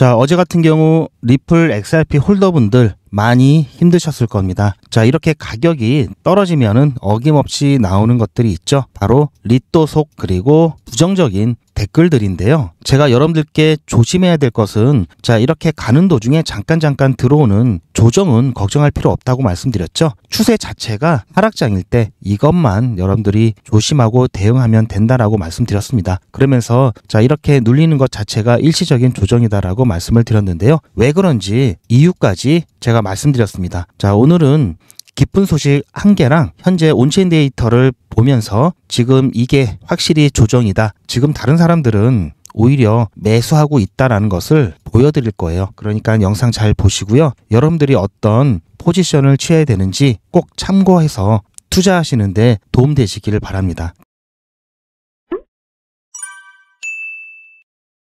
자, 어제 같은 경우 리플 XRP 홀더분들 많이 힘드셨을 겁니다. 자, 이렇게 가격이 떨어지면은 어김없이 나오는 것들이 있죠. 바로 리또속 그리고 부정적인 댓글들인데요. 제가 여러분들께 조심해야 될 것은 자, 이렇게 가는 도중에 잠깐 들어오는 조정은 걱정할 필요 없다고 말씀드렸죠. 추세 자체가 하락장일 때 이것만 여러분들이 조심하고 대응하면 된다라고 말씀드렸습니다. 그러면서 자, 이렇게 눌리는 것 자체가 일시적인 조정이다라고 말씀을 드렸는데요. 왜 그런지 이유까지 제가 말씀드렸습니다. 자, 오늘은 기쁜 소식 한 개랑 현재 온체인 데이터를 보면서 지금 이게 확실히 조정이다. 지금 다른 사람들은 오히려 매수하고 있다라는 것을 보여드릴 거예요. 그러니까 영상 잘 보시고요. 여러분들이 어떤 포지션을 취해야 되는지 꼭 참고해서 투자하시는데 도움되시기를 바랍니다.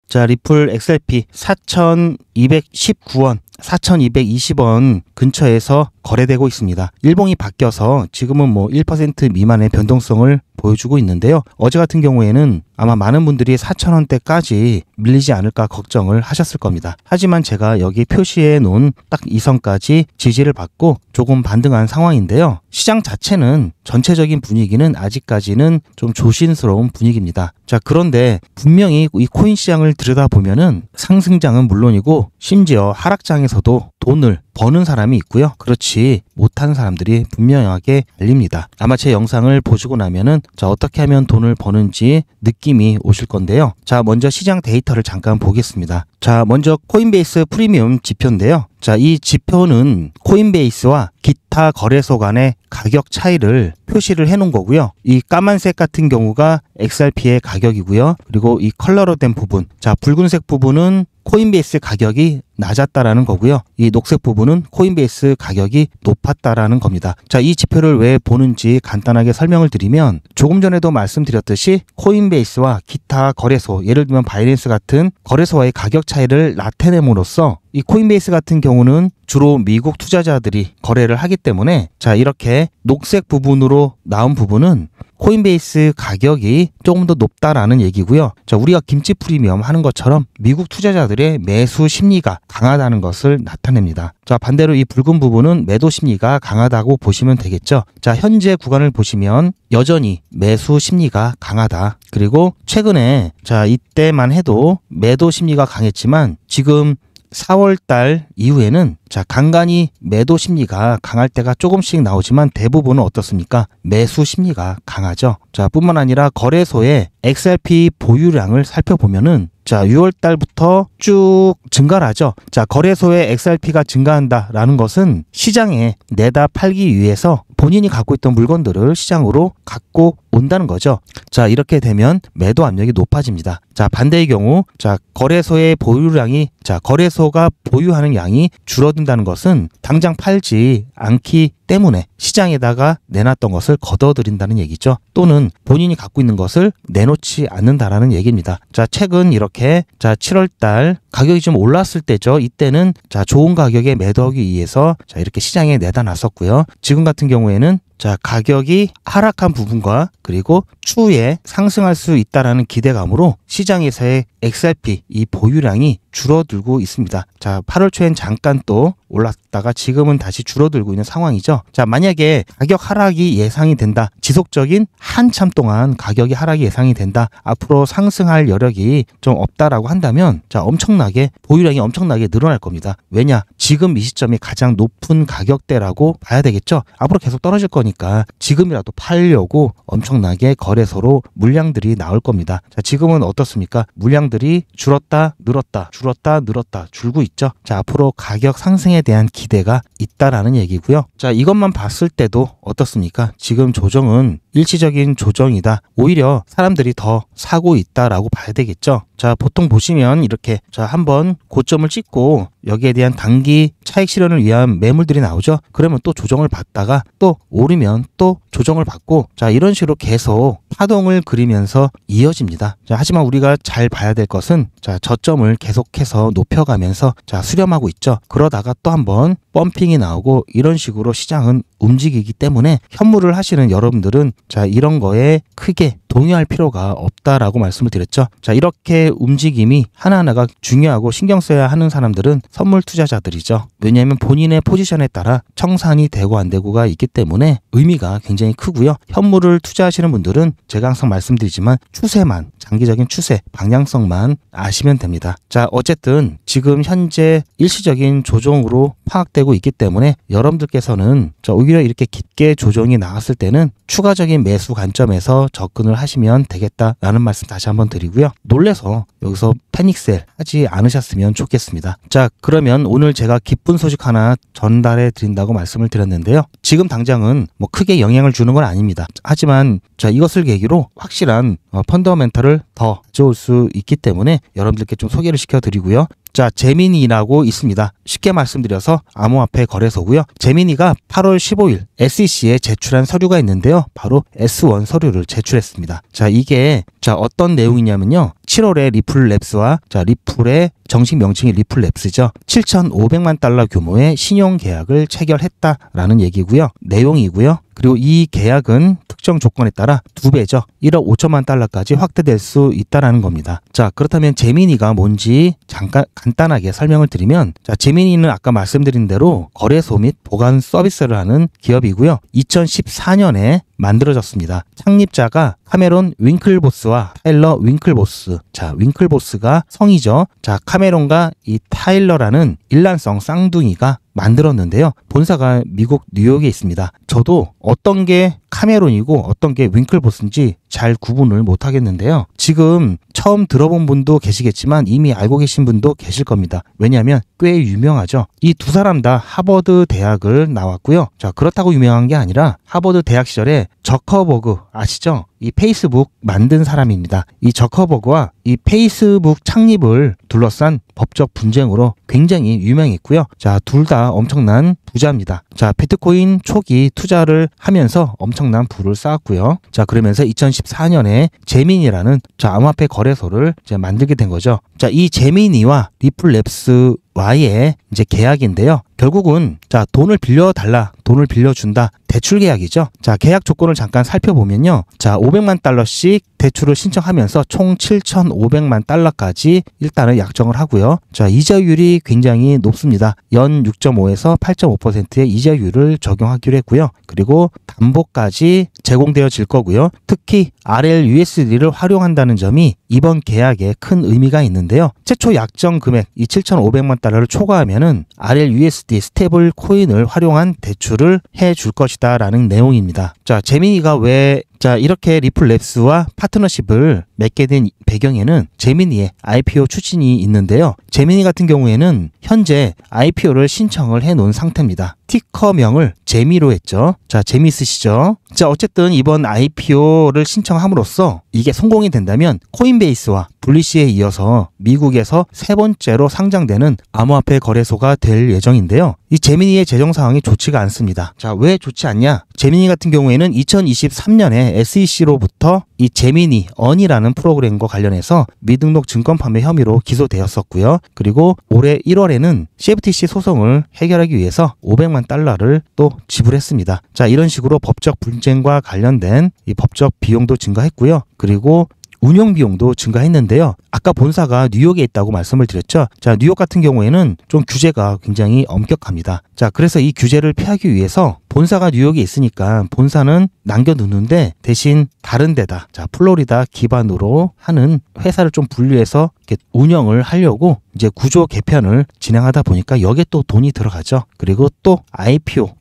자, 리플 XRP 4,219원 4,220원 근처에서 거래되고 있습니다. 일봉이 바뀌어서 지금은 뭐 1% 미만의 변동성을 보여주고 있는데요. 어제 같은 경우에는 아마 많은 분들이 4,000원대까지 밀리지 않을까 걱정을 하셨을 겁니다. 하지만 제가 여기 표시해 놓은 딱 이 선까지 지지를 받고 조금 반등한 상황인데요. 시장 자체는 전체적인 분위기는 아직까지는 좀 조심스러운 분위기입니다. 자, 그런데 분명히 이 코인 시장을 들여다보면은 상승장은 물론이고 심지어 하락장에서도 돈을 버는 사람이 있고요. 그렇지 못한 사람들이 분명하게 알립니다. 아마 제 영상을 보시고 나면은 자, 어떻게 하면 돈을 버는지 느낌이 오실 건데요. 자, 먼저 시장 데이터를 잠깐 보겠습니다. 자, 먼저 코인베이스 프리미엄 지표인데요. 자, 이 지표는 코인베이스와 기타 거래소 간의 가격 차이를 표시를 해 놓은 거고요. 이 까만색 같은 경우가 XRP의 가격이고요. 그리고 이 컬러로 된 부분, 자, 붉은색 부분은 코인베이스 가격이 낮았다라는 거고요. 이 녹색 부분은 코인베이스 가격이 높았다라는 겁니다. 자, 이 지표를 왜 보는지 간단하게 설명을 드리면 조금 전에도 말씀드렸듯이 코인베이스와 기타 거래소, 예를 들면 바이낸스 같은 거래소와의 가격 차이를 나타냄으로써 이 코인베이스 같은 경우는 주로 미국 투자자들이 거래를 하기 때문에 자, 이렇게 녹색 부분으로 나온 부분은 코인베이스 가격이 조금 더 높다라는 얘기고요. 자, 우리가 김치 프리미엄 하는 것처럼 미국 투자자들의 매수 심리가 강하다는 것을 나타냅니다. 자, 반대로 이 붉은 부분은 매도 심리가 강하다고 보시면 되겠죠. 자, 현재 구간을 보시면 여전히 매수 심리가 강하다. 그리고 최근에 자, 이때만 해도 매도 심리가 강했지만 지금 4월달 이후에는 자, 간간히 매도 심리가 강할 때가 조금씩 나오지만 대부분은 어떻습니까? 매수 심리가 강하죠. 자, 뿐만 아니라 거래소의 XRP 보유량을 살펴보면은 자, 6월 달부터 쭉 증가를 하죠. 자, 거래소의 XRP가 증가한다라는 것은 시장에 내다 팔기 위해서 본인이 갖고 있던 물건들을 시장으로 갖고 온다는 거죠. 자, 이렇게 되면 매도 압력이 높아집니다. 자, 반대의 경우 자, 거래소의 보유량이 자, 거래소가 보유하는 양이 줄어든다는 것은 당장 팔지 않기 때문에 시장에다가 내놨던 것을 걷어들인다는 얘기죠. 또는 본인이 갖고 있는 것을 내놓지 않는다라는 얘기입니다. 자, 최근 이렇게 자, 7월 달 가격이 좀 올랐을 때죠. 이때는 자, 좋은 가격에 매도하기 위해서 자, 이렇게 시장에 내다 놨었고요. 지금 같은 경우에는 자, 가격이 하락한 부분과 그리고 추후에 상승할 수 있다라는 기대감으로 시장에서의 XRP 이 보유량이 줄어들고 있습니다. 자, 8월 초엔 잠깐 또 올랐다가 지금은 다시 줄어들고 있는 상황이죠. 자, 만약에 가격 하락이 예상이 된다. 지속적인 한참 동안 가격이 하락이 예상이 된다. 앞으로 상승할 여력이 좀 없다라고 한다면 자, 엄청나게 보유량이 엄청나게 늘어날 겁니다. 왜냐? 지금 이 시점이 가장 높은 가격대라고 봐야 되겠죠. 앞으로 계속 떨어질 거니까 지금이라도 팔려고 엄청나게 거래소로 물량들이 나올 겁니다. 자, 지금은 어떻습니까? 물량들이 줄었다 늘었다 줄었다 늘었다 줄고 있죠. 자, 앞으로 가격 상승에 대한 기대가 있다라는 얘기고요. 자, 이것만 봤을 때도 어떻습니까? 지금 조정은 일시적인 조정이다. 오히려 사람들이 더 사고 있다라고 봐야 되겠죠. 자, 보통 보시면 이렇게 자, 한번 고점을 찍고 여기에 대한 단기 차익 실현을 위한 매물들이 나오죠. 그러면 또 조정을 받다가 또 오르면 또 조정을 받고 자, 이런 식으로 계속 파동을 그리면서 이어집니다. 자, 하지만 우리가 잘 봐야 될 것은 자, 저점을 계속해서 높여가면서 자, 수렴하고 있죠. 그러다가 또 한번 펌핑이 나오고 이런 식으로 시장은 움직이기 때문에 현물을 하시는 여러분들은 자, 이런 거에 크게 동요할 필요가 없다라고 말씀을 드렸죠. 자, 이렇게 움직임이 하나하나가 중요하고 신경 써야 하는 사람들은 선물 투자자들이죠. 왜냐하면 본인의 포지션에 따라 청산이 되고 안 되고가 있기 때문에 의미가 굉장히 크고요. 현물을 투자하시는 분들은 제가 항상 말씀드리지만 추세만, 장기적인 추세, 방향성만 아시면 됩니다. 자, 어쨌든 지금 현재 일시적인 조정으로 파악되고 있기 때문에 여러분들께서는 오히려 이렇게 깊게 조정이 나왔을 때는 추가적인 매수 관점에서 접근을 하시면 되겠다라는 말씀 다시 한번 드리고요. 놀래서 여기서 패닉셀 하지 않으셨으면 좋겠습니다. 자, 그러면 오늘 제가 기쁜 소식 하나 전달해 드린다고 말씀을 드렸는데요. 지금 당장은 뭐 크게 영향을 주는 건 아닙니다. 하지만 자, 이것을 계기로 확실한 펀더멘털을 더 가져올 수 있기 때문에 여러분들께 좀 소개를 시켜드리고요. 자, 제미니라고 있습니다. 쉽게 말씀드려서 암호화폐 거래소고요. 제미니가 8월 15일 SEC에 제출한 서류가 있는데요. 바로 S1 서류를 제출했습니다. 자, 이게 어떤 내용이냐면요. 7월에 리플랩스와 리플의 정식 명칭이 리플랩스죠. 7,500만 달러 규모의 신용 계약을 체결했다라는 얘기고요. 내용이고요. 그리고 이 계약은 특정 조건에 따라 2배죠. 1억 5천만 달러까지 확대될 수 있다라는 겁니다. 자, 그렇다면 제미니가 뭔지 잠깐 간단하게 설명을 드리면, 자, 제미니는 아까 말씀드린 대로 거래소 및 보관 서비스를 하는 기업이고요. 2014년에 만들어졌습니다. 창립자가 카메론 윙클보스와 타일러 윙클보스. 자, 윙클보스가 성이죠. 자, 카메론과 이 타일러라는 일란성 쌍둥이가 만들었는데요. 본사가 미국 뉴욕에 있습니다. 저도 어떤 게 카메론이고 어떤 게 윙클보스인지 잘 구분을 못 하겠는데요. 지금 처음 들어본 분도 계시겠지만 이미 알고 계신 분도 계실 겁니다. 왜냐하면 꽤 유명하죠. 이 두 사람 다 하버드 대학을 나왔고요. 자, 그렇다고 유명한 게 아니라 하버드 대학 시절에 저커버그 아시죠? 이 페이스북 만든 사람입니다. 이 저커버그와 이 페이스북 창립을 둘러싼 법적 분쟁으로 굉장히 유명했고요. 자, 둘 다 엄청난 부자입니다. 자, 비트코인 초기 투자를 하면서 엄청난 부를 쌓았고요. 자, 그러면서 2014년에 제미니라는 암호화폐 거래소를 이제 만들게 된 거죠. 자, 이 제미니와 리플랩스와의 이제 계약인데요. 결국은 돈을 빌려달라, 돈을 빌려준다, 대출 계약이죠. 자, 계약 조건을 잠깐 살펴보면요. 자, 500만 달러씩 대출을 신청하면서 총 7,500만 달러까지 일단은 약정을 하고요. 자, 이자율이 굉장히 높습니다. 연 6.5에서 8.5%의 이자율을 적용하기로 했고요. 그리고 담보까지 제공되어질 거고요. 특히 RLUSD를 활용한다는 점이 이번 계약에 큰 의미가 있는데요. 최초 약정 금액 이 7,500만 달러를 초과하면은 RLUSD 스테이블 코인을 활용한 대출을 해줄 것이다 라는 내용입니다. 자, 제미니가 왜 이렇게 리플랩스와 파트너십을 맺게 된 배경에는 제미니의 IPO 추진이 있는데요. 제미니 같은 경우에는 현재 IPO를 신청을 해놓은 상태입니다. 티커명을 제미로 했죠. 자, 재미있으시죠? 자, 어쨌든 이번 IPO를 신청함으로써 이게 성공이 된다면 코인베이스와 블리시에 이어서 미국에서 세 번째로 상장되는 암호화폐 거래소가 될 예정인데요. 이 제미니의 재정 상황이 좋지가 않습니다. 자, 왜 좋지 않냐? 제미니 같은 경우에는 2023년에 SEC로부터 이 제미니 언이라는 프로그램과 관련해서 미등록 증권 판매 혐의로 기소되었었고요. 그리고 올해 1월에는 CFTC 소송을 해결하기 위해서 500만 달러를 또 지불했습니다. 자, 이런 식으로 법적 분쟁과 관련된 이 법적 비용도 증가했고요. 그리고 운영 비용도 증가했는데요. 아까 본사가 뉴욕에 있다고 말씀을 드렸죠. 자, 뉴욕 같은 경우에는 좀 규제가 굉장히 엄격합니다. 자, 그래서 이 규제를 피하기 위해서 본사가 뉴욕에 있으니까 본사는 남겨두는데 대신 다른 데다, 자, 플로리다 기반으로 하는 회사를 좀 분류해서 이렇게 운영을 하려고 이제 구조 개편을 진행하다 보니까 여기에 또 돈이 들어가죠. 그리고 또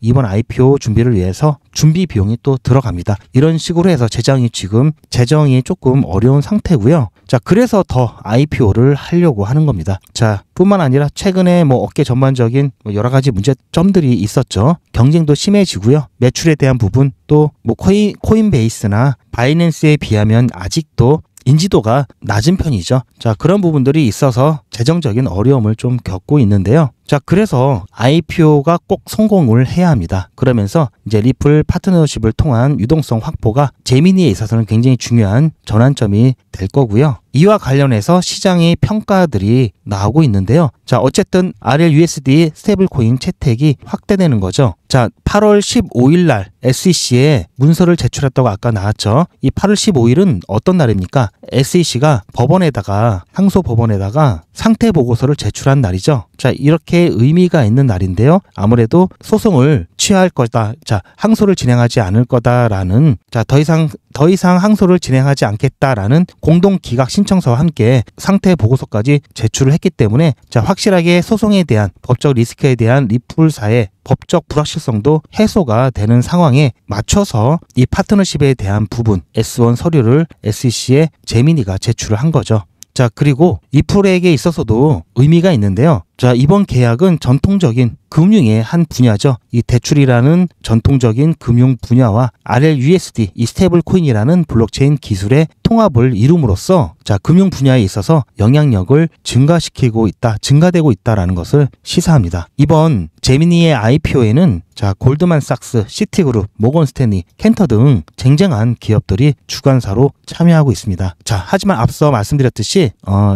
이번 IPO 준비를 위해서 준비 비용이 또 들어갑니다. 이런 식으로 해서 재정이 조금 어려운 상태고요. 자, 그래서 더 IPO를 하려고 하는 겁니다. 자, 뿐만 아니라 최근에 어깨 전반적인 여러 가지 문제점들이 있었죠. 경쟁도 심해지고요. 매출에 대한 부분 또 코인베이스나 바이낸스에 비하면 아직도 인지도가 낮은 편이죠. 자, 그런 부분들이 있어서 재정적인 어려움을 좀 겪고 있는데요. 자, 그래서 IPO가 꼭 성공을 해야 합니다. 그러면서 이제 리플 파트너십을 통한 유동성 확보가 제미니에 있어서는 굉장히 중요한 전환점이 될 거고요. 이와 관련해서 시장의 평가들이 나오고 있는데요. 자, 어쨌든 RLUSD 스테이블 코인 채택이 확대되는 거죠. 자, 8월 15일 날 SEC에 문서를 제출했다고 아까 나왔죠. 이 8월 15일은 어떤 날입니까? SEC가 법원에다가 항소 법원에다가 상태 보고서를 제출한 날이죠. 자, 이렇게 의미가 있는 날인데요. 아무래도 소송을 취할 거다. 자, 항소를 진행하지 않을 거다라는, 자, 더 이상 항소를 진행하지 않겠다라는 공동 기각 신청서와 함께 상태 보고서까지 제출을 했기 때문에, 자, 확실하게 소송에 대한 법적 리스크에 대한 리플사의 법적 불확실성도 해소가 되는 상황에 맞춰서 이 파트너십에 대한 부분 S1 서류를 SEC에 제미니가 제출을 한 거죠. 자, 그리고 리플에게 있어서도 의미가 있는데요. 자, 이번 계약은 전통적인 금융의 한 분야죠. 이 대출이라는 전통적인 금융 분야와 RLUSD, 이 스테이블 코인이라는 블록체인 기술의 통합을 이룸으로써, 자, 금융 분야에 있어서 영향력을 증가되고 있다라는 것을 시사합니다. 이번 제미니의 IPO에는 자, 골드만삭스, 시티그룹, 모건스탠리, 캔터 등 쟁쟁한 기업들이 주관사로 참여하고 있습니다. 자, 하지만 앞서 말씀드렸듯이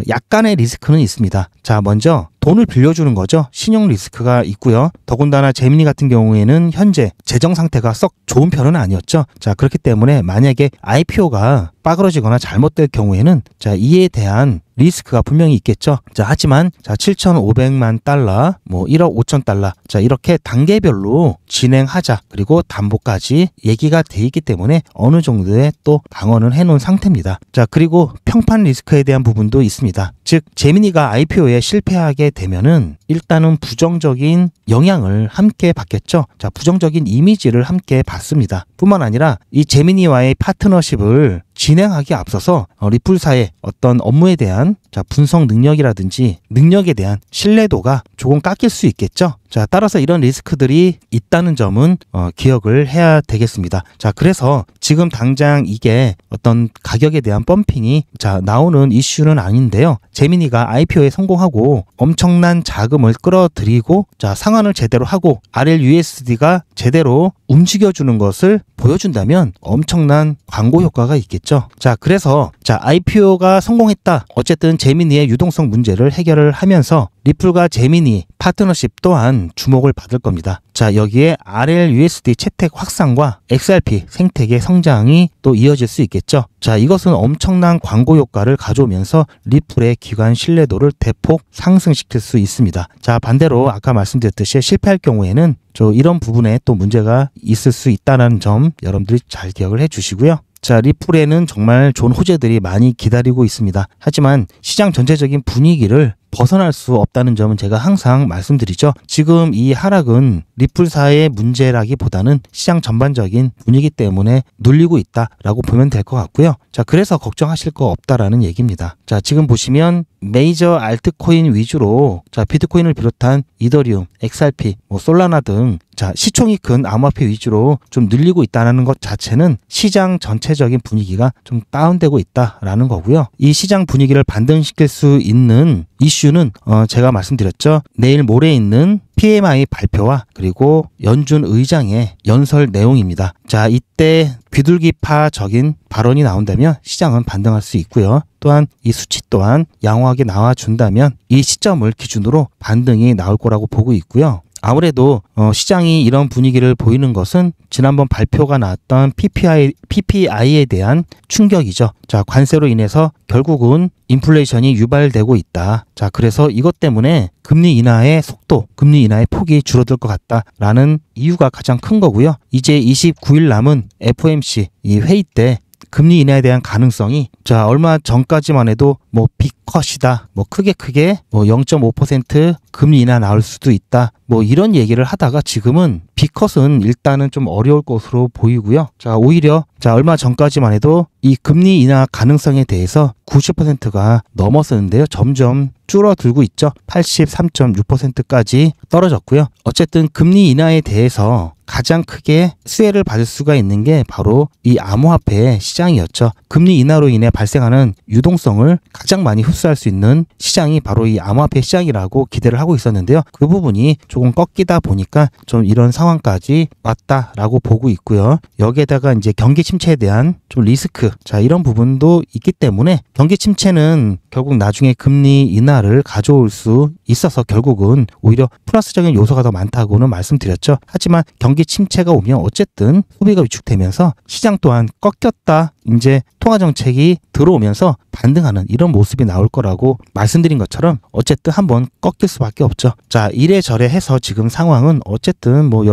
약간의 리스크는 있습니다. 자, 먼저 돈을 빌려주는 거죠. 신용 리스크가 있고요. 더군다나 제미니 같은 경우에는 현재 재정 상태가 썩 좋은 편은 아니었죠. 자, 그렇기 때문에 만약에 IPO가 빠그러지거나 잘못될 경우에는, 자, 이에 대한 리스크가 분명히 있겠죠. 자, 하지만 자, 7,500만 달러, 뭐 1억 5천 달러, 자, 이렇게 단계별로 진행하자, 그리고 담보까지 얘기가 돼 있기 때문에 어느 정도의 또 방어는 해놓은 상태입니다. 자, 그리고 평판 리스크에 대한 부분도 있습니다. 즉, 제미니가 IPO에 실패하게 되면은 일단은 부정적인 영향을 함께 받겠죠. 자, 부정적인 이미지를 함께 받습니다. 뿐만 아니라 이 제미니와의 파트너십을 진행하기에 앞서서 리플사의 어떤 업무에 대한, 자, 분석 능력이라든지 능력에 대한 신뢰도가 조금 깎일 수 있겠죠. 자, 따라서 이런 리스크들이 있다는 점은 기억을 해야 되겠습니다. 자, 그래서 지금 당장 이게 어떤 가격에 대한 펌핑이, 자, 나오는 이슈는 아닌데요. 제미니가 IPO에 성공하고 엄청난 자금을 끌어들이고, 자, 상환을 제대로 하고 RLUSD가 제대로 움직여주는 것을 보여준다면 엄청난 광고 효과가 있겠죠. 자, 그래서 자, IPO가 성공했다. 어쨌든 제미니의 유동성 문제를 해결을 하면서 리플과 제미니 파트너십 또한 주목을 받을 겁니다. 자, 여기에 RLUSD 채택 확산과 XRP 생태계 성장이 또 이어질 수 있겠죠. 자, 이것은 엄청난 광고 효과를 가져오면서 리플의 기관 신뢰도를 대폭 상승시킬 수 있습니다. 자, 반대로 아까 말씀드렸듯이 실패할 경우에는 이런 부분에 또 문제가 있을 수 있다는 점 여러분들이 잘 기억을 해 주시고요. 자, 리플에는 정말 좋은 호재들이 많이 기다리고 있습니다. 하지만 시장 전체적인 분위기를 벗어날 수 없다는 점은 제가 항상 말씀드리죠. 지금 이 하락은 리플사의 문제라기보다는 시장 전반적인 분위기 때문에 눌리고 있다라고 보면 될 것 같고요. 자, 그래서 걱정하실 거 없다라는 얘기입니다. 자, 지금 보시면 메이저 알트코인 위주로, 자, 비트코인을 비롯한 이더리움, XRP, 솔라나 등, 자, 시총이 큰 암호화폐 위주로 좀 늘리고 있다는 것 자체는 시장 전체적인 분위기가 좀 다운되고 있다라는 거고요. 이 시장 분위기를 반등시킬 수 있는 이슈는 제가 말씀드렸죠. 내일 모레 있는 PMI 발표와 그리고 연준 의장의 연설 내용입니다. 자, 이때 비둘기파적인 발언이 나온다면 시장은 반등할 수 있고요. 또한 이 수치 또한 양호하게 나와준다면 이 시점을 기준으로 반등이 나올 거라고 보고 있고요. 아무래도 시장이 이런 분위기를 보이는 것은 지난번 발표가 나왔던 PPI에 대한 충격이죠. 자, 관세로 인해서 결국은 인플레이션이 유발되고 있다. 자, 그래서 이것 때문에 금리 인하의 속도, 금리 인하의 폭이 줄어들 것 같다라는 이유가 가장 큰 거고요. 이제 29일 남은 FOMC 이 회의 때 금리 인하에 대한 가능성이, 자, 얼마 전까지만 해도 빅컷이다, 크게 0.5% 금리 인하 나올 수도 있다, 이런 얘기를 하다가 지금은 빅컷은 일단은 좀 어려울 것으로 보이고요. 자, 오히려 얼마 전까지만 해도 이 금리 인하 가능성에 대해서 90%가 넘었었는데요. 점점 줄어들고 있죠. 83.6%까지 떨어졌고요. 어쨌든 금리 인하에 대해서 가장 크게 수혜를 받을 수가 있는 게 바로 이 암호화폐 시장이었죠. 금리 인하로 인해 발생하는 유동성을 가장 많이 흡수할 수 있는 시장이 바로 이 암호화폐 시장이라고 기대를 하고 있었는데요. 그 부분이 조금 꺾이다 보니까 좀 이런 상황까지 왔다라고 보고 있고요. 여기에다가 이제 경기 침체에 대한 좀 리스크, 자 이런 부분도 있기 때문에 경기 침체는 결국 나중에 금리 인하를 가져올 수 있어서 결국은 오히려 플러스적인 요소가 더 많다고는 말씀드렸죠. 하지만 경기 침체가 오면 어쨌든 소비가 위축되면서 시장 또한 꺾였다. 이제 통화정책이 들어오면서 반등하는 이런 모습이 나올 거라고 말씀드린 것처럼 어쨌든 한번 꺾일 수밖에 없죠. 자, 이래저래 해서 지금 상황은 어쨌든 뭐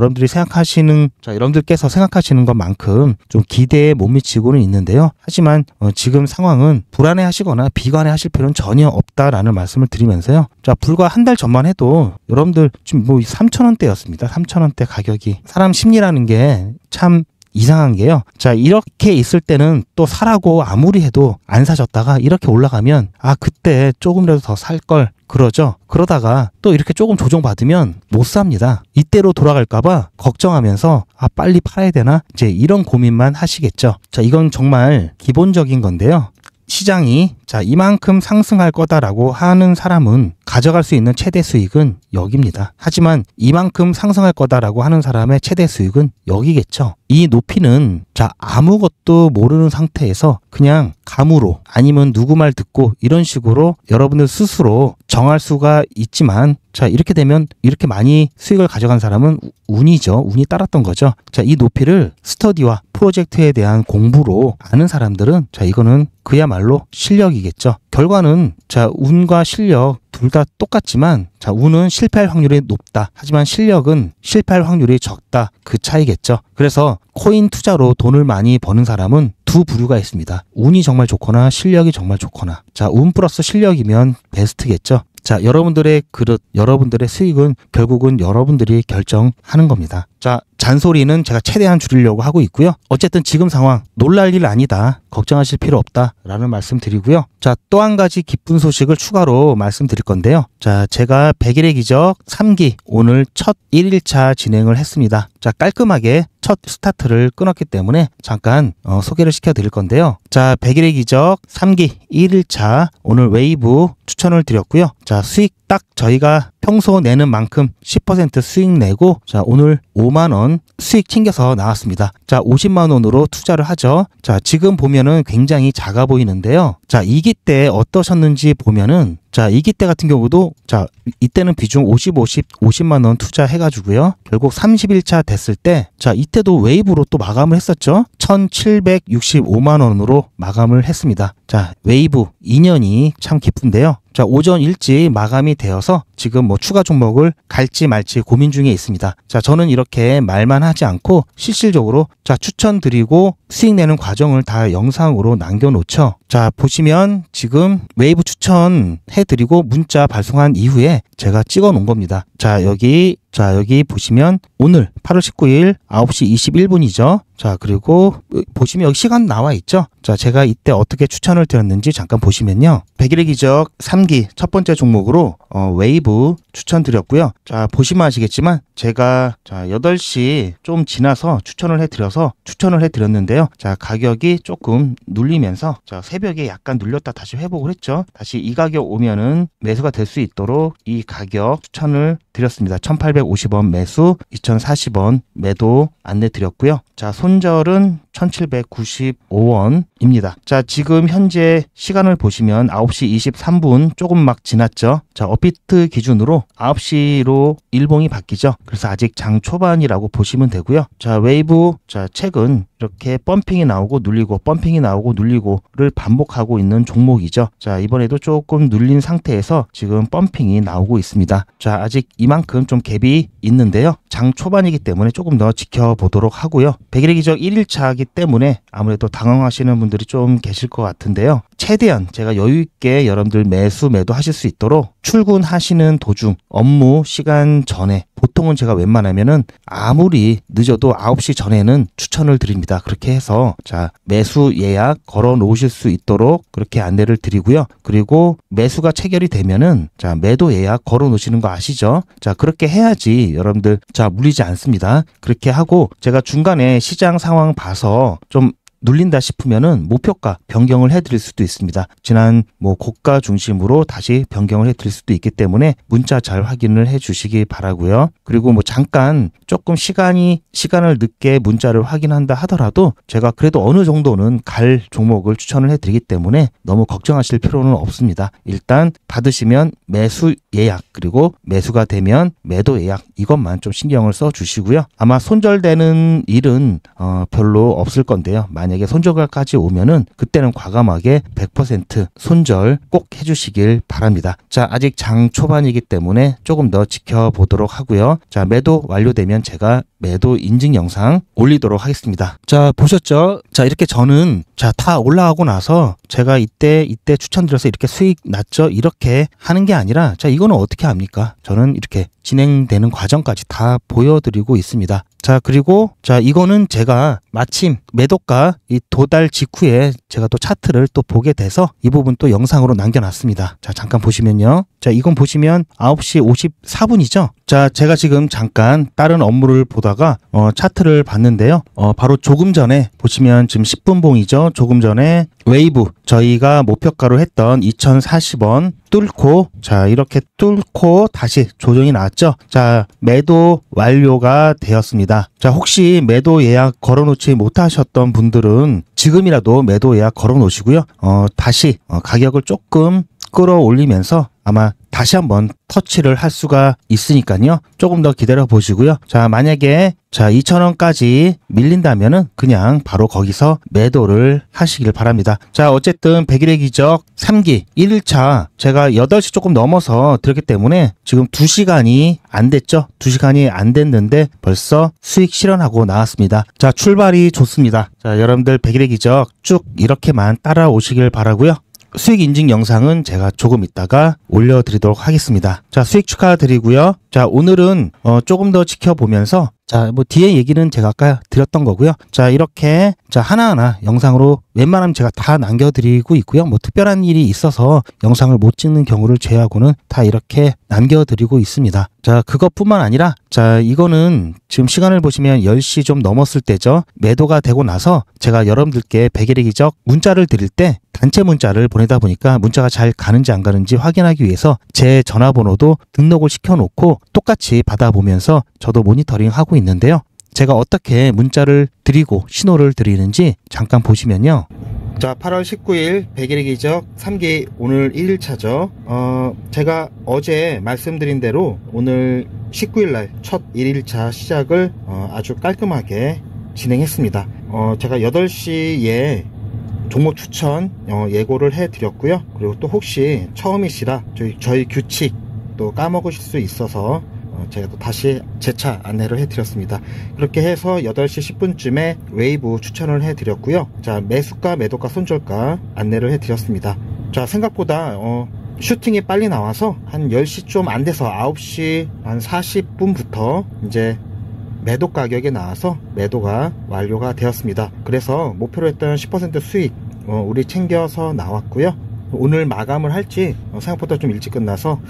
여러분들께서 생각하시는 것만큼 좀 기대에 못 미치고는 있는데요. 하지만 지금 상황은 불안해 하시거나 비관해 하실 필요는 전혀 없다라는 말씀을 드리면서요. 자, 불과 한 달 전만 해도 여러분들 지금 뭐 3,000원대였습니다. 3,000원대 가격이. 사람 심리라는 게 참 이상한 게요. 자, 이렇게 있을 때는 또 사라고 아무리 해도 안 사셨다가 이렇게 올라가면 아, 그때 조금이라도 더 살 걸 그러죠. 그러다가 또 이렇게 조금 조정받으면 못 삽니다. 이때로 돌아갈까봐 걱정하면서 아, 빨리 팔아야 되나? 이제 이런 고민만 하시겠죠. 자, 이건 정말 기본적인 건데요. 시장이 자 이만큼 상승할 거다라고 하는 사람은 가져갈 수 있는 최대 수익은 여기입니다. 하지만 이만큼 상승할 거다라고 하는 사람의 최대 수익은 여기겠죠. 이 높이는 자 아무것도 모르는 상태에서 그냥 감으로 아니면 누구 말 듣고 이런 식으로 여러분들 스스로 정할 수가 있지만 자 이렇게 되면 이렇게 많이 수익을 가져간 사람은 운이죠. 운이 따랐던 거죠. 자 이 높이를 스터디와 프로젝트에 대한 공부로 아는 사람들은 자 이거는 그야말로 실력이겠죠. 결과는 자 운과 실력 둘 다 똑같지만 자 운은 실패할 확률이 높다. 하지만 실력은 실패할 확률이 적다. 그 차이겠죠. 그래서 코인 투자로 돈을 많이 버는 사람은 두 부류가 있습니다. 운이 정말 좋거나 실력이 정말 좋거나. 자, 운 플러스 실력이면 베스트겠죠. 자, 여러분들의 그릇, 여러분들의 수익은 결국은 여러분들이 결정하는 겁니다. 자, 잔소리는 제가 최대한 줄이려고 하고 있고요. 어쨌든 지금 상황 놀랄 일 아니다. 걱정하실 필요 없다라는 말씀 드리고요. 자, 또 한 가지 기쁜 소식을 추가로 말씀드릴 건데요. 자, 제가 100일의 기적 3기 오늘 첫 1일차 진행을 했습니다. 자, 깔끔하게 첫 스타트를 끊었기 때문에 잠깐 소개를 시켜드릴 건데요. 자, 100일의 기적 3기 1일차 오늘 웨이브 추천을 드렸고요. 자, 수익 딱 저희가 평소 내는 만큼 10% 수익 내고 자 오늘 5만원 수익 챙겨서 나왔습니다. 자 50만원으로 투자를 하죠. 자 지금 보면은 굉장히 작아 보이는데요. 자 이기 때 어떠셨는지 보면은 자 이기 때 같은 경우도 자 이때는 비중 50만원 투자해가지고요. 결국 31차 됐을 때 자 이때도 웨이브로 또 마감을 했었죠. 1765만원으로 마감을 했습니다. 자 웨이브 2년이 참 기쁜데요. 자 오전 일찍 마감이 되어서 지금 뭐 추가 종목을 갈지 말지 고민 중에 있습니다. 자 저는 이렇게 말만 하지 않고 실질적으로 자 추천드리고 수익 내는 과정을 다 영상으로 남겨놓죠. 자 보시면 지금 웨이브 추천해드리고 문자 발송한 이후에 제가 찍어 놓은 겁니다. 자 여기 보시면 오늘 8월 19일 9시 21분이죠. 자 그리고 보시면 여기 시간 나와 있죠. 자 제가 이때 어떻게 추천을 드렸는지 잠깐 보시면요. 100일의 기적 3기 첫 번째 종목으로 웨이브 추천드렸고요. 자 보시면 아시겠지만 제가 자 8시 좀 지나서 추천을 해드렸는데요. 자 가격이 조금 눌리면서 자 새벽에 약간 눌렸다 다시 회복을 했죠. 다시 이 가격 오면은 매수가 될 수 있도록 이 가격 추천을 드렸습니다. 1850원 매수 2040원 매도 안내 드렸고요. 자 손절은 1795원입니다. 자 지금 현재 시간을 보시면 9시 23분 조금 막 지났죠. 자 업비트 기준으로 9시로 일봉이 바뀌죠. 그래서 아직 장 초반이라고 보시면 되고요. 자 웨이브 자 최근 이렇게 펌핑이 나오고 눌리고 펌핑이 나오고 눌리고를 반복하고 있는 종목이죠. 자 이번에도 조금 눌린 상태에서 지금 펌핑이 나오고 있습니다. 자 아직 이만큼 좀 갭이 있는데요. 장 초반이기 때문에 조금 더 지켜보도록 하고요. 100일의 기적 1일차이기 때문에 아무래도 당황하시는 분들이 좀 계실 것 같은데요. 최대한 제가 여유있게 여러분들 매수 매도 하실 수 있도록 출근하시는 도중 업무 시간 전에 보통은 제가 웬만하면은 아무리 늦어도 9시 전에는 추천을 드립니다. 그렇게 해서 자, 매수 예약 걸어 놓으실 수 있도록 그렇게 안내를 드리고요. 그리고 매수가 체결이 되면은 자, 매도 예약 걸어 놓으시는 거 아시죠? 자, 그렇게 해야지 여러분들 자, 물리지 않습니다. 그렇게 하고 제가 중간에 시장 상황 봐서 좀 눌린다 싶으면은 목표가 변경을 해드릴 수도 있습니다. 지난 고가 중심으로 다시 변경을 해드릴 수도 있기 때문에 문자 잘 확인을 해주시기 바라고요. 그리고 잠깐 조금 시간을 늦게 문자를 확인한다 하더라도 제가 그래도 어느 정도는 갈 종목을 추천을 해드리기 때문에 너무 걱정하실 필요는 없습니다. 일단 받으시면 매수 예약 그리고 매수가 되면 매도 예약 이것만 좀 신경을 써주시고요. 아마 손절되는 일은 별로 없을 건데요. 만약에 손절가까지 오면은 그때는 과감하게 100% 손절 꼭 해주시길 바랍니다. 자, 아직 장 초반이기 때문에 조금 더 지켜보도록 하고요. 자, 매도 완료되면 제가 매도 인증 영상 올리도록 하겠습니다. 자, 보셨죠? 자, 이렇게 저는 다 올라가고 나서 제가 이때 추천드려서 이렇게 수익 났죠? 이렇게 하는 게 아니라 자, 이거는 어떻게 합니까? 저는 이렇게 진행되는 과정까지 다 보여드리고 있습니다. 자, 그리고 자, 이거는 제가 마침 매도가 이 도달 직후에 제가 또 차트를 또 보게 돼서 이 부분 또 영상으로 남겨놨습니다. 자, 잠깐 보시면요. 자, 이건 보시면 9시 54분이죠. 자, 제가 지금 잠깐 다른 업무를 보다가 차트를 봤는데요. 바로 조금 전에 보시면 지금 10분 봉이죠. 조금 전에 웨이브 저희가 목표가로 했던 2040원 뚫고 자, 이렇게 뚫고 다시 조정이 나왔죠. 자, 매도 완료가 되었습니다. 자, 혹시 매도 예약 걸어놓지 못하셨던 분들은 지금이라도 매도 예약 걸어놓으시고요. 다시 가격을 조금 끌어올리면서 아마 다시 한번 터치를 할 수가 있으니까요. 조금 더 기다려 보시고요. 자, 만약에 자, 2,000원까지 밀린다면은 그냥 바로 거기서 매도를 하시길 바랍니다. 자, 어쨌든 100일의 기적 3기 1일차 제가 8시 조금 넘어서 들었기 때문에 지금 2시간이 안 됐죠. 2시간이 안 됐는데 벌써 수익 실현하고 나왔습니다. 자, 출발이 좋습니다. 자, 여러분들 100일의 기적 쭉 이렇게만 따라오시길 바라고요. 수익 인증 영상은 제가 조금 있다가 올려드리도록 하겠습니다. 자, 수익 축하드리고요. 자, 오늘은 조금 더 지켜보면서 자, 뒤에 얘기는 제가 아까 드렸던 거고요. 자, 이렇게 자, 하나하나 영상으로 웬만하면 제가 다 남겨드리고 있고요. 특별한 일이 있어서 영상을 못 찍는 경우를 제외하고는 다 이렇게 남겨드리고 있습니다. 자, 그것뿐만 아니라 자, 이거는 지금 시간을 보시면 10시 좀 넘었을 때죠. 매도가 되고 나서 제가 여러분들께 100일의 기적 문자를 드릴 때 단체 문자를 보내다 보니까 문자가 잘 가는지 안 가는지 확인하기 위해서 제 전화번호도 등록을 시켜놓고 똑같이 받아보면서 저도 모니터링하고 있는데요. 제가 어떻게 문자를 드리고 신호를 드리는지 잠깐 보시면요. 자, 8월 19일 100일의 기적 3기 오늘 1일차죠. 제가 어제 말씀드린 대로 오늘 19일날 첫 1일차 시작을 아주 깔끔하게 진행했습니다. 제가 8시에 종목 추천 예고를 해드렸고요. 그리고 또 혹시 처음이시라 저희 규칙 또 까먹으실 수 있어서 제가 또 다시 재차 안내를 해드렸습니다. 그렇게 해서 8시 10분쯤에 웨이브 추천을 해드렸고요. 자, 매수가, 매도가, 손절가 안내를 해드렸습니다. 자, 생각보다 슈팅이 빨리 나와서 한 10시 좀 안 돼서 9시 한 40분부터 이제 매도 가격에 나와서 매도가 완료가 되었습니다. 그래서 목표로 했던 10% 수익 우리 챙겨서 나왔고요. 오늘 마감을 할지 생각보다 좀 일찍 끝나서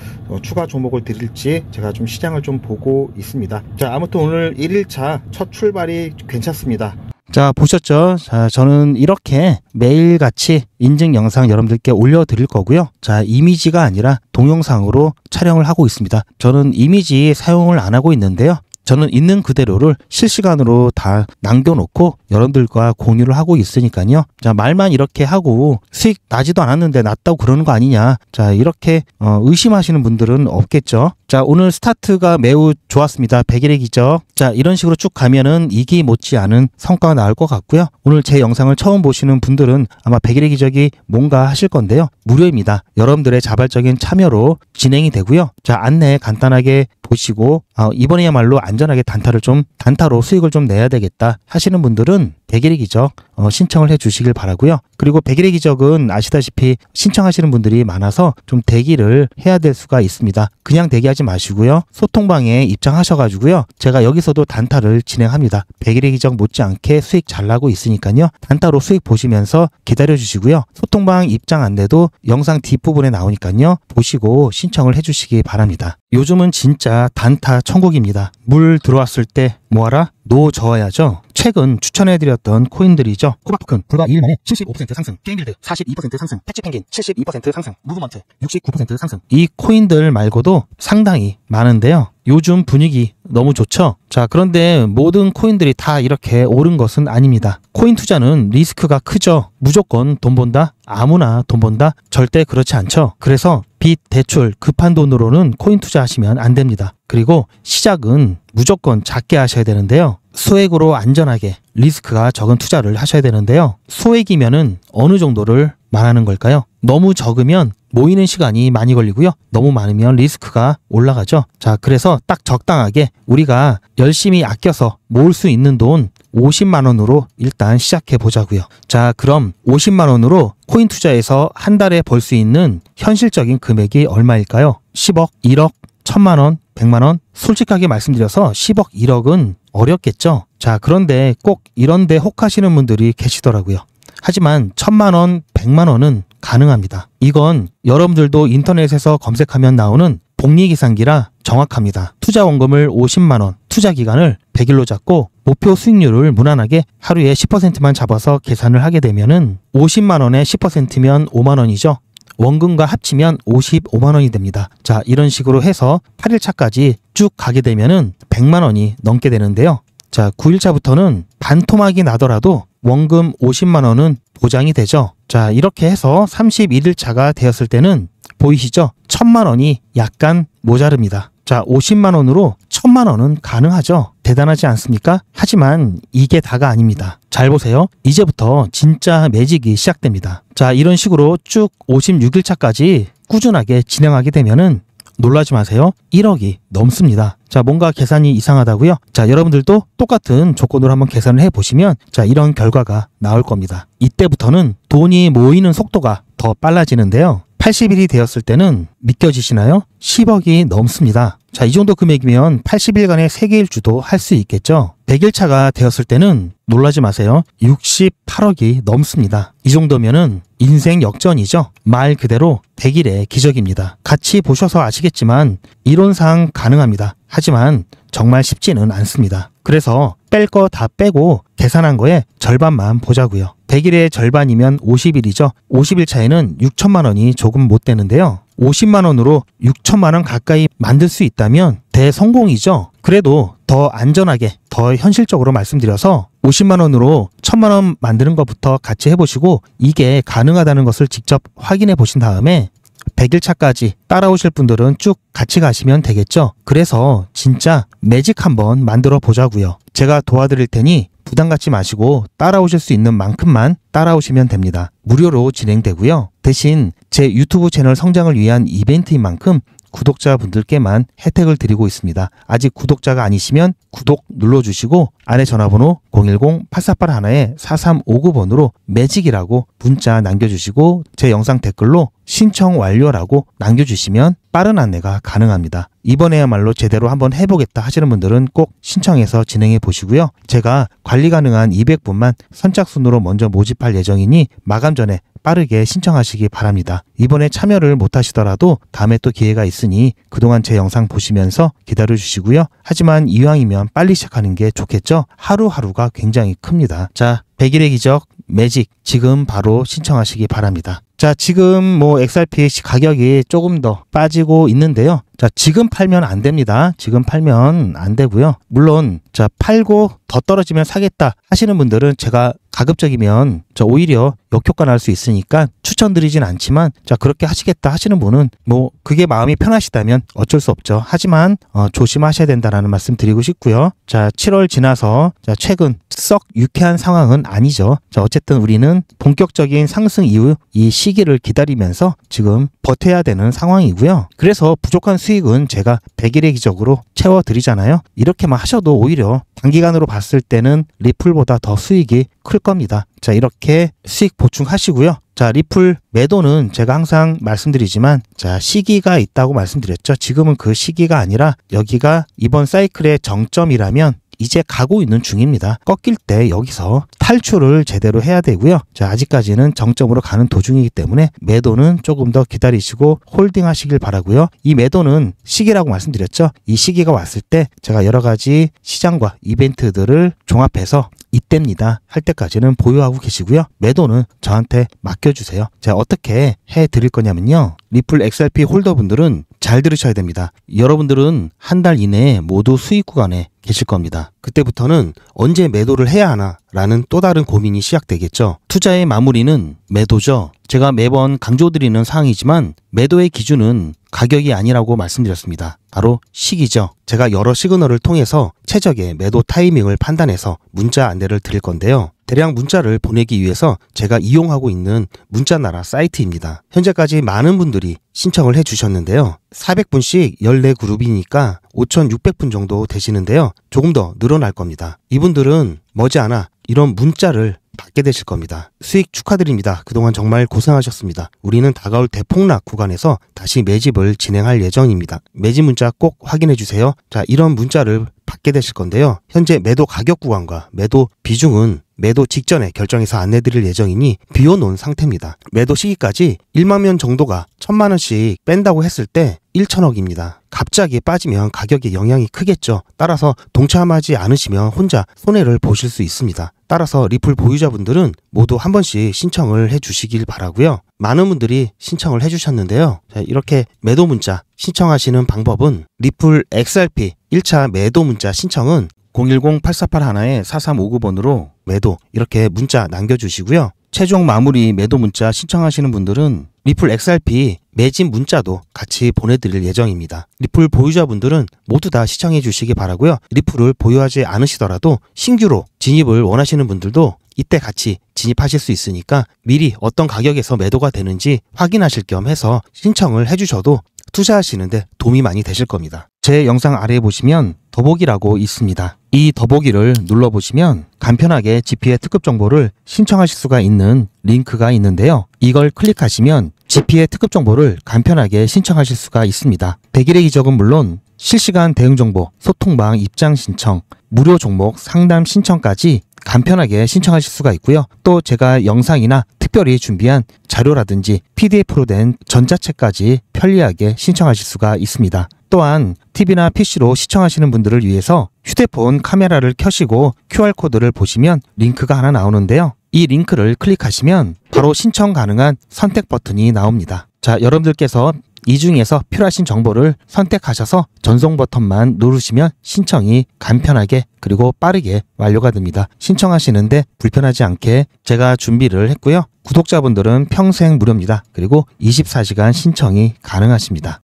추가 종목을 드릴지 제가 좀 시장을 좀 보고 있습니다. 자, 아무튼 오늘 1일차 첫 출발이 괜찮습니다. 자, 보셨죠? 자, 저는 이렇게 매일같이 인증 영상 여러분들께 올려드릴 거고요. 자, 이미지가 아니라 동영상으로 촬영을 하고 있습니다. 저는 이미지 사용을 안 하고 있는데요. 저는 있는 그대로를 실시간으로 다 남겨놓고 여러분들과 공유를 하고 있으니까요. 자, 말만 이렇게 하고 수익 나지도 않았는데 났다고 그러는 거 아니냐. 자, 이렇게 의심하시는 분들은 없겠죠. 자, 오늘 스타트가 매우 좋았습니다. 100일의 기적. 자, 이런 식으로 쭉 가면은 이기 못지않은 성과가 나올 것 같고요. 오늘 제 영상을 처음 보시는 분들은 아마 100일의 기적이 뭔가 하실 건데요. 무료입니다. 여러분들의 자발적인 참여로 진행이 되고요. 자, 안내 간단하게 보시고 이번에야말로 안전하게 단타로 수익을 좀 내야 되겠다 하시는 분들은 100일의 기적 신청을 해 주시길 바라고요. 그리고 100일의 기적은 아시다시피 신청하시는 분들이 많아서 좀 대기를 해야 될 수가 있습니다. 그냥 대기하지 마시고요. 소통방에 입장하셔가지고요. 제가 여기서도 단타를 진행합니다. 100일의 기적 못지않게 수익 잘 나고 있으니까요. 단타로 수익 보시면서 기다려 주시고요. 소통방 입장 안내도 영상 뒷부분에 나오니까요. 보시고 신청을 해 주시기 바랍니다. 요즘은 진짜 단타 천국입니다. 물 들어왔을 때 뭐하라? 노 저어야죠. 최근 추천해드렸던 코인들이죠. 코바토큰 불과 2일 만에 75% 상승, 게임빌드 42% 상승, 패치펭귄 72% 상승, 무브먼트 69% 상승. 이 코인들 말고도 상당히 많은데요. 요즘 분위기 너무 좋죠? 자, 그런데 모든 코인들이 다 이렇게 오른 것은 아닙니다. 코인 투자는 리스크가 크죠. 무조건 돈 번다? 아무나 돈 번다? 절대 그렇지 않죠. 그래서 빚, 대출, 급한 돈으로는 코인 투자하시면 안 됩니다. 그리고 시작은 무조건 작게 하셔야 되는데요. 소액으로 안전하게 리스크가 적은 투자를 하셔야 되는데요. 소액이면은 어느 정도를 말하는 걸까요? 너무 적으면 모이는 시간이 많이 걸리고요. 너무 많으면 리스크가 올라가죠. 자, 그래서 딱 적당하게 우리가 열심히 아껴서 모을 수 있는 돈 50만 원으로 일단 시작해 보자고요. 자, 그럼 50만 원으로 코인 투자에서 한 달에 벌 수 있는 현실적인 금액이 얼마일까요? 10억, 1억, 1000만 원, 100만 원? 솔직하게 말씀드려서 10억, 1억은 어렵겠죠. 자, 그런데 꼭 이런데 혹하시는 분들이 계시더라고요. 하지만 1000만 원, 100만 원은 가능합니다. 이건 여러분들도 인터넷에서 검색하면 나오는 복리계산기라 정확합니다. 투자 원금을 50만 원, 투자 기간을 100일로 잡고 목표 수익률을 무난하게 하루에 10%만 잡아서 계산을 하게 되면은 50만 원에 10%면 5만 원이죠. 원금과 합치면 55만 원이 됩니다. 자, 이런 식으로 해서 8일차까지 쭉 가게 되면은 100만 원이 넘게 되는데요. 자, 9일차부터는 반토막이 나더라도 원금 50만 원은 보장이 되죠. 자, 이렇게 해서 31일차가 되었을 때는 보이시죠? 1000만 원이 약간 모자릅니다. 자, 50만 원으로 1000만 원은 가능하죠. 대단하지 않습니까? 하지만 이게 다가 아닙니다. 잘 보세요. 이제부터 진짜 매직이 시작됩니다. 자, 이런 식으로 쭉 56일차까지 꾸준하게 진행하게 되면은 놀라지 마세요. 1억이 넘습니다. 자, 뭔가 계산이 이상하다고요? 자, 여러분들도 똑같은 조건으로 한번 계산을 해보시면 자, 이런 결과가 나올 겁니다. 이때부터는 돈이 모이는 속도가 더 빨라지는데요. 80일이 되었을 때는 믿겨지시나요? 10억이 넘습니다. 자, 이 정도 금액이면 80일간의 세계일주도 할 수 있겠죠. 100일차가 되었을 때는 놀라지 마세요. 68억이 넘습니다. 이 정도면은 인생 역전이죠. 말 그대로 100일의 기적입니다. 같이 보셔서 아시겠지만 이론상 가능합니다. 하지만 정말 쉽지는 않습니다. 그래서 뺄 거 다 빼고 계산한 거에 절반만 보자고요. 100일의 절반이면 50일이죠. 50일 차에는 6천만 원이 조금 못 되는데요. 50만 원으로 6천만 원 가까이 만들 수 있다면 대성공이죠. 그래도 더 안전하게, 더 현실적으로 말씀드려서 50만 원으로 1000만 원 만드는 것부터 같이 해보시고 이게 가능하다는 것을 직접 확인해 보신 다음에 100일차까지 따라오실 분들은 쭉 같이 가시면 되겠죠. 그래서 진짜 매직 한번 만들어 보자고요. 제가 도와드릴 테니 부담 갖지 마시고 따라오실 수 있는 만큼만 따라오시면 됩니다. 무료로 진행되고요. 대신 제 유튜브 채널 성장을 위한 이벤트인 만큼 구독자분들께만 혜택을 드리고 있습니다. 아직 구독자가 아니시면 구독 눌러주시고 안에 전화번호 010-8481-4359번으로 매직이라고 문자 남겨주시고 제 영상 댓글로 신청 완료라고 남겨주시면 빠른 안내가 가능합니다. 이번에야말로 제대로 한번 해보겠다 하시는 분들은 꼭 신청해서 진행해 보시고요. 제가 관리 가능한 200분만 선착순으로 먼저 모집할 예정이니 마감 전에 빠르게 신청하시기 바랍니다. 이번에 참여를 못하시더라도 다음에 또 기회가 있으니 그동안 제 영상 보시면서 기다려주시고요. 하지만 이왕이면 빨리 시작하는 게 좋겠죠? 하루하루가 굉장히 큽니다. 자, 100일의 기적 매직 지금 바로 신청하시기 바랍니다. 자, 지금 뭐 XRP 가격이 조금 더 빠지고 있는데요. 자, 지금 팔면 안 됩니다. 지금 팔면 안 되고요. 물론 자, 팔고 더 떨어지면 사겠다 하시는 분들은 제가 가급적이면 저 오히려 역효과 날 수 있으니까 추천드리진 않지만 자, 그렇게 하시겠다 하시는 분은 뭐 그게 마음이 편하시다면 어쩔 수 없죠. 하지만 조심하셔야 된다라는 말씀 드리고 싶고요. 자, 7월 지나서 자, 최근 썩 유쾌한 상황은 아니죠. 자, 어쨌든 우리는 본격적인 상승 이후 이 시기를 기다리면서 지금 버텨야 되는 상황이고요. 그래서 부족한 수익 수익은 제가 100일의 기적으로 채워드리잖아요. 이렇게만 하셔도 오히려 단기간으로 봤을 때는 리플보다 더 수익이 클 겁니다. 자, 이렇게 수익 보충하시고요. 자, 리플 매도는 제가 항상 말씀드리지만, 자, 시기가 있다고 말씀드렸죠. 지금은 그 시기가 아니라 여기가 이번 사이클의 정점이라면 이제 가고 있는 중입니다. 꺾일 때 여기서 탈출을 제대로 해야 되고요. 자, 아직까지는 정점으로 가는 도중이기 때문에 매도는 조금 더 기다리시고 홀딩 하시길 바라고요. 이 매도는 시기라고 말씀드렸죠. 이 시기가 왔을 때 제가 여러 가지 시장과 이벤트들을 종합해서 이때입니다 할 때까지는 보유하고 계시고요. 매도는 저한테 맡겨주세요. 자, 어떻게 해드릴 거냐면요. 리플 XRP 홀더분들은 잘 들으셔야 됩니다. 여러분들은 한 달 이내에 모두 수익 구간에 계실 겁니다. 그때부터는 언제 매도를 해야 하나 라는 또 다른 고민이 시작되겠죠. 투자의 마무리는 매도죠. 제가 매번 강조드리는 사항이지만 매도의 기준은 가격이 아니라고 말씀드렸습니다. 바로 시기죠. 제가 여러 시그널을 통해서 최적의 매도 타이밍을 판단해서 문자 안내를 드릴 건데요. 대량 문자를 보내기 위해서 제가 이용하고 있는 문자나라 사이트입니다. 현재까지 많은 분들이 신청을 해주셨는데요. 400분씩 14그룹이니까 5,600분 정도 되시는데요. 조금 더 늘어날 겁니다. 이분들은 머지않아 이런 문자를 받게 되실 겁니다. 수익 축하드립니다. 그동안 정말 고생하셨습니다. 우리는 다가올 대폭락 구간에서 다시 매집을 진행할 예정입니다. 매집 문자 꼭 확인해 주세요. 자, 이런 문자를 받게 되실 건데요. 현재 매도 가격 구간과 매도 비중은 매도 직전에 결정해서 안내드릴 예정이니 비워놓은 상태입니다. 매도 시기까지 1만 명 정도가 1,000만 원씩 뺀다고 했을 때 1,000억입니다. 갑자기 빠지면 가격에 영향이 크겠죠. 따라서 동참하지 않으시면 혼자 손해를 보실 수 있습니다. 따라서 리플 보유자분들은 모두 한 번씩 신청을 해주시길 바라고요. 많은 분들이 신청을 해주셨는데요. 자, 이렇게 매도 문자 신청하시는 방법은 리플 XRP 1차 매도 문자 신청은 010-8481-4359번으로 매도 이렇게 문자 남겨주시고요. 최종 마무리 매도 문자 신청하시는 분들은 리플 XRP 매집 문자도 같이 보내드릴 예정입니다. 리플 보유자분들은 모두 다 시청해 주시기 바라고요. 리플을 보유하지 않으시더라도 신규로 진입을 원하시는 분들도 이때 같이 진입하실 수 있으니까 미리 어떤 가격에서 매도가 되는지 확인하실 겸 해서 신청을 해주셔도 투자하시는데 도움이 많이 되실 겁니다. 제 영상 아래에 보시면 더보기라고 있습니다. 이 더보기를 눌러보시면 간편하게 GP의 특급 정보를 신청하실 수가 있는 링크가 있는데요. 이걸 클릭하시면 GP의 특급 정보를 간편하게 신청하실 수가 있습니다. 100일의 기적은 물론 실시간 대응 정보, 소통방 입장 신청, 무료 종목 상담 신청까지 간편하게 신청하실 수가 있고요. 또 제가 영상이나 특별히 준비한 자료라든지 PDF로 된 전자책까지 편리하게 신청하실 수가 있습니다. 또한 TV나 PC로 시청하시는 분들을 위해서 휴대폰 카메라를 켜시고 QR코드를 보시면 링크가 하나 나오는데요. 이 링크를 클릭하시면 바로 신청 가능한 선택 버튼이 나옵니다. 자, 여러분들께서 이 중에서 필요하신 정보를 선택하셔서 전송 버튼만 누르시면 신청이 간편하게 그리고 빠르게 완료가 됩니다. 신청하시는데 불편하지 않게 제가 준비를 했고요. 구독자분들은 평생 무료입니다. 그리고 24시간 신청이 가능하십니다.